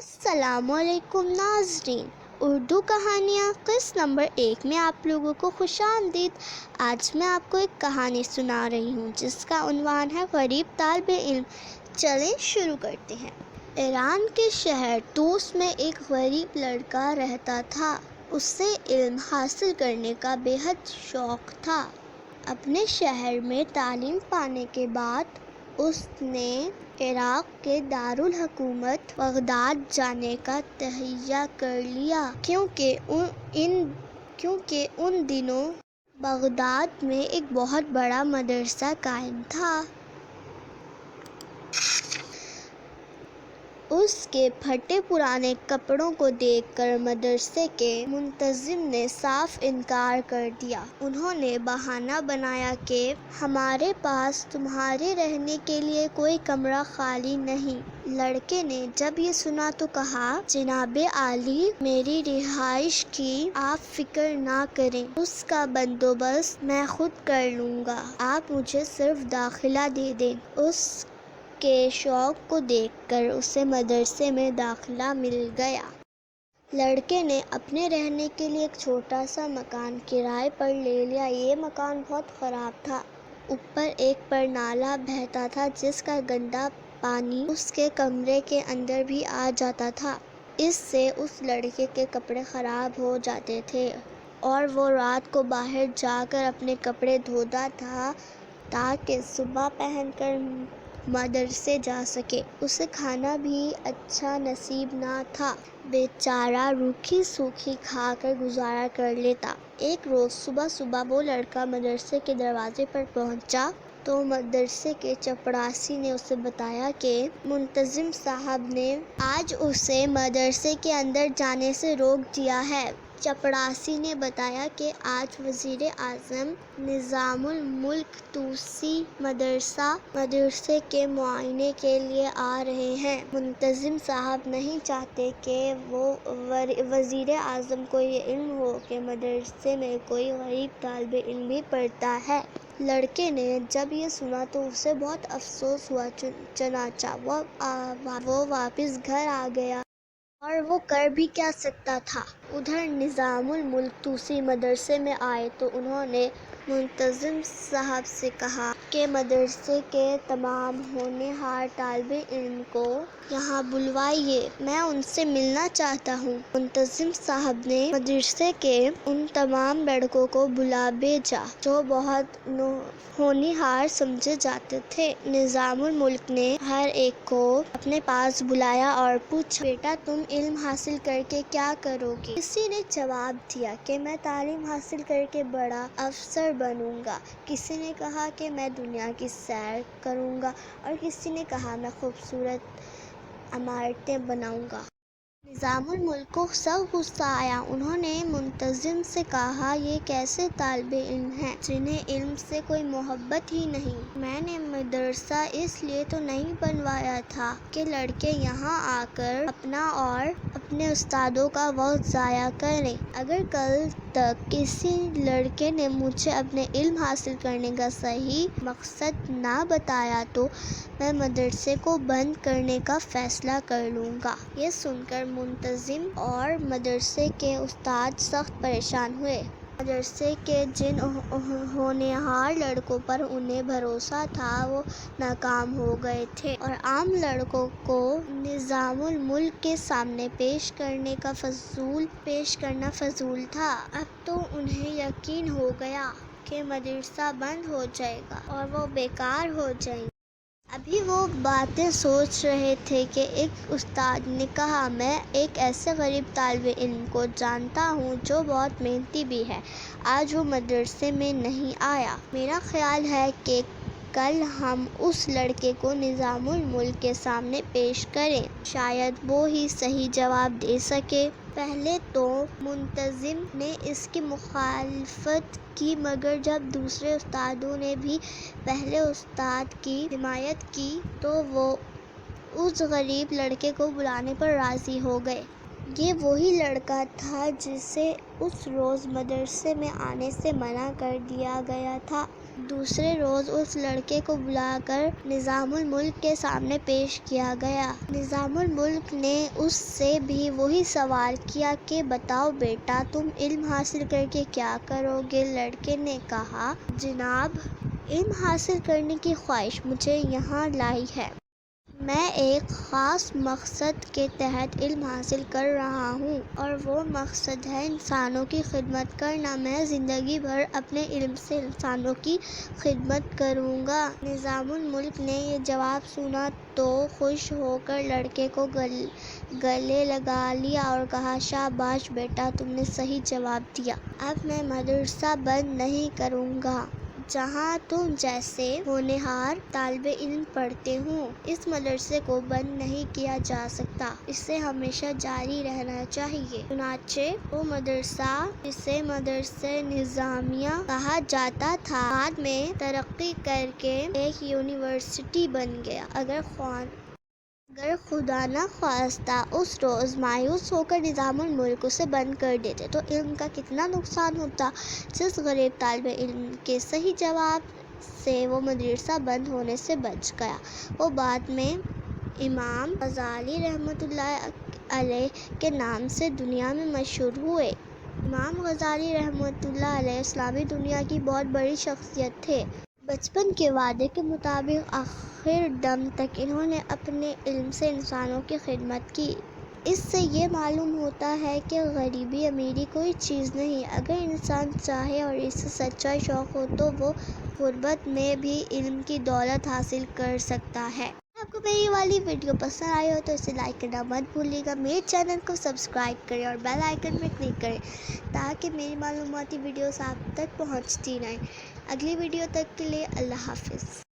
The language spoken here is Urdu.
السلام علیکم ناظرین، اردو کہانیاں قسط نمبر 1 میں آپ لوگوں کو خوش آمدید۔ آج میں آپ کو ایک کہانی سنا رہی ہوں جس کا عنوان ہے غریب طالب علم۔ چلیں شروع کرتے ہیں۔ ایران کے شہر طوس میں ایک غریب لڑکا رہتا تھا۔ اسے علم حاصل کرنے کا بے حد شوق تھا۔ اپنے شہر میں تعلیم پانے کے بعد اس نے عراق کے دارالحکومت بغداد جانے کا تہیہ کر لیا، کیونکہ ان دنوں بغداد میں ایک بہت بڑا مدرسہ قائم تھا۔ اس کے پھٹے پرانے کپڑوں کو دیکھ کر مدرسے کے منتظم نے صاف انکار کر دیا۔ انہوں نے بہانہ بنایا کہ ہمارے پاس تمہارے رہنے کے لیے کوئی کمرہ خالی نہیں۔ لڑکے نے جب یہ سنا تو کہا، جناب عالی، میری رہائش کی آپ فکر نہ کریں، اس کا بندوبست میں خود کر لوں گا، آپ مجھے صرف داخلہ دے دیں۔ اس کے شوق کو دیکھ کر اسے مدرسے میں داخلہ مل گیا۔ لڑکے نے اپنے رہنے کے لیے ایک چھوٹا سا مکان کرائے پر لے لیا۔ یہ مکان بہت خراب تھا۔ اوپر ایک پر نالہ بہتا تھا جس کا گندا پانی اس کے کمرے کے اندر بھی آ جاتا تھا۔ اس سے اس لڑکے کے کپڑے خراب ہو جاتے تھے اور وہ رات کو باہر جا کر اپنے کپڑے دھوتا تھا تاکہ صبح پہن کر مدرسے جا سکے۔ اسے کھانا بھی اچھا نصیب نہ تھا۔ بیچارہ روکھی سوکھی کھا کر گزارا کر لیتا۔ ایک روز صبح وہ لڑکا مدرسے کے دروازے پر پہنچا تو مدرسے کے چپڑاسی نے اسے بتایا کہ منتظم صاحب نے آج اسے مدرسے کے اندر جانے سے روک دیا ہے۔ چپڑاسی نے بتایا کہ آج وزیر اعظم نظام الملک طوسی مدرسے کے معائنے کے لیے آ رہے ہیں۔ منتظم صاحب نہیں چاہتے کہ وزیر اعظم کو یہ علم ہو کہ مدرسے میں کوئی غریب طالب علم بھی پڑھتا ہے۔ لڑکے نے جب یہ سنا تو اسے بہت افسوس ہوا، چنانچہ وہ واپس گھر آ گیا۔ اور وہ کر بھی کیا سکتا تھا۔ ادھر نظام الملک طوسی مدرسے میں آئے تو انہوں نے منتظم صاحب سے کہا کہ مدرسے کے تمام ہونہار طالب علم کو یہاں بلوائیے، میں ان سے ملنا چاہتا ہوں۔ منتظم صاحب نے مدرسے کے ان تمام لڑکوں کو بلا بھیجا جو بہت ہونہار سمجھے جاتے تھے۔ نظام الملک نے ہر ایک کو اپنے پاس بلایا اور پوچھا، بیٹا تم علم حاصل کر کے کیا کرو گے؟ کسی نے جواب دیا کہ میں تعلیم حاصل کر کے بڑا افسر بنوں گا، کسی نے کہا کہ میں دنیا کی سیر کروں گا اور کسی نے کہا میں خوبصورت عمارتیں بناؤں گا۔ نظام الملک کو سخت غصہ آیا۔ انہوں نے منتظم سے کہا، یہ کیسے طالب علم ہیں جنہیں علم سے کوئی محبت ہی نہیں؟ میں نے مدرسہ اس لیے تو نہیں بنوایا تھا کہ لڑکے یہاں آ کر اپنا اور اپنے استادوں کا وقت ضائع کریں۔ اگر کل تک کسی لڑکے نے مجھے اپنے علم حاصل کرنے کا صحیح مقصد نہ بتایا تو میں مدرسے کو بند کرنے کا فیصلہ کر لوں گا۔ یہ سن کر منتظم اور مدرسے کے استاد سخت پریشان ہوئے۔ مدرسے کے جن ہونہار لڑکوں پر انہیں بھروسہ تھا وہ ناکام ہو گئے تھے اور عام لڑکوں کو نظام الملک کے سامنے پیش کرنا فضول تھا۔ اب تو انہیں یقین ہو گیا کہ مدرسہ بند ہو جائے گا اور وہ بیکار ہو جائیں گے۔ ابھی وہ باتیں سوچ رہے تھے کہ ایک استاد نے کہا، میں ایک ایسے غریب طالب علم کو جانتا ہوں جو بہت محنتی بھی ہے، آج وہ مدرسے میں نہیں آیا۔ میرا خیال ہے کہ کل ہم اس لڑکے کو نظام الملک کے سامنے پیش کریں، شاید وہ ہی صحیح جواب دے سکے۔ پہلے تو منتظم نے اس کی مخالفت کی، مگر جب دوسرے استادوں نے بھی پہلے استاد کی حمایت کی تو وہ اس غریب لڑکے کو بلانے پر راضی ہو گئے۔ یہ وہی لڑکا تھا جسے اس روز مدرسے میں آنے سے منع کر دیا گیا تھا۔ دوسرے روز اس لڑکے کو بلا کر نظام الملک کے سامنے پیش کیا گیا۔ نظام الملک نے اس سے بھی وہی سوال کیا کہ بتاؤ بیٹا، تم علم حاصل کر کے کیا کرو گے؟ لڑکے نے کہا، جناب، علم حاصل کرنے کی خواہش مجھے یہاں لائی ہے۔ میں ایک خاص مقصد کے تحت علم حاصل کر رہا ہوں، اور وہ مقصد ہے انسانوں کی خدمت کرنا۔ میں زندگی بھر اپنے علم سے انسانوں کی خدمت کروں گا۔ نظام الملک نے یہ جواب سنا تو خوش ہو کر لڑکے کو گلے لگا لیا اور کہا، شاباش بیٹا، تم نے صحیح جواب دیا۔ اب میں مدرسہ بند نہیں کروں گا جہاں تم جیسے ہونہار طالب علم پڑھتے ہوں۔ اس مدرسے کو بند نہیں کیا جا سکتا، اسے ہمیشہ جاری رہنا چاہیے۔ چنانچہ وہ مدرسہ، جسے مدرسہ نظامیہ کہا جاتا تھا، بعد میں ترقی کر کے ایک یونیورسٹی بن گیا۔ اگر خدا نہ خواستہ اس روز مایوس ہو کر نظام الملک اسے بند کر دیتے تو علم کا کتنا نقصان ہوتا۔ جس غریب طالب علم کے صحیح جواب سے وہ مدرسہ بند ہونے سے بچ گیا، وہ بعد میں امام غزالی رحمۃ اللہ علیہ کے نام سے دنیا میں مشہور ہوئے۔ امام غزالی رحمۃ اللہ علیہ اسلامی دنیا کی بہت بڑی شخصیت تھے۔ بچپن کے وعدے کے مطابق آخر دم تک انہوں نے اپنے علم سے انسانوں کی خدمت کی۔ اس سے یہ معلوم ہوتا ہے کہ غریبی امیری کوئی چیز نہیں۔ اگر انسان چاہے اور اسے سچا شوق ہو تو وہ غربت میں بھی علم کی دولت حاصل کر سکتا ہے۔ اگر آپ کو میری والی ویڈیو پسند آئی ہو تو اسے لائک کرنا مت بھولیے گا۔ میرے چینل کو سبسکرائب کریں اور بیل آئیکن پر کلک کریں تاکہ میری معلوماتی ویڈیوز آپ تک پہنچتی رہیں۔ اگلی ویڈیو تک کے لیے اللہ حافظ۔